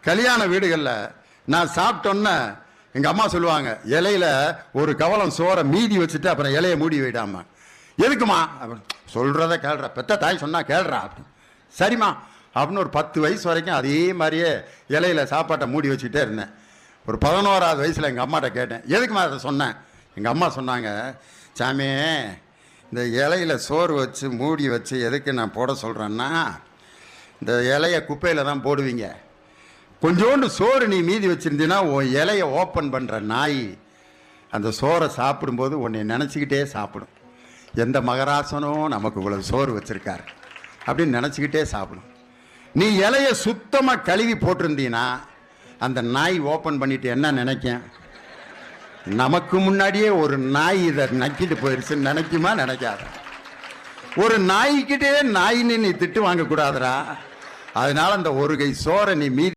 கல்யாண வீடுகளில் நான் சாப்பிட்டோன்னே எங்கள் அம்மா சொல்லுவாங்க, இலையில ஒரு கவலம் சோறை மீதி வச்சுட்டு அப்புறம் இலையை மூடி வைடாம. எதுக்குமா அப்படின்னு சொல்கிறத கேள்றா, பெத்த தாய் சொன்னால் கேள்றா அப்படின்னு. சரிம்மா அப்படின்னு ஒரு 10 வயசு வரைக்கும் அதே மாதிரியே இலையில சாப்பாட்டை மூடி வச்சுக்கிட்டே இருந்தேன். ஒரு 11ஆவது வயசில் எங்கள் அம்மாட்ட கேட்டேன், எதுக்குமா அதை சொன்னேன். எங்கள் அம்மா சொன்னாங்க, சாமி இந்த இலையில சோறு வச்சு மூடி வச்சு எதுக்கு நான் போட சொல்கிறேன்னா, இந்த இலையை குப்பையில் தான் போடுவீங்க. கொஞ்சோண்டு சோறு நீ மீதி வச்சுருந்தீன்னா உன் இலையை ஓப்பன் பண்ணுற நாய் அந்த சோறை சாப்பிடும்போது உன்னை நினச்சிக்கிட்டே சாப்பிடும். எந்த மகராசனும் நமக்கு இவ்வளவு சோறு வச்சுருக்காரு அப்படின்னு நினச்சிக்கிட்டே சாப்பிடும். நீ இலையை சுத்தமாக கழுவி போட்டிருந்தீன்னா அந்த நாய் ஓப்பன் பண்ணிட்டு என்ன நினைக்கும், நமக்கு முன்னாடியே ஒரு நாய் இதை நக்கிட்டு போயிடுச்சுன்னு நினைக்குமா? நினைக்காத. ஒரு நாய்கிட்டே நாயின்னு நீ திட்டு வாங்கக்கூடாதுரா. அதனால அந்த ஒரு கை சோறை நீ மீதி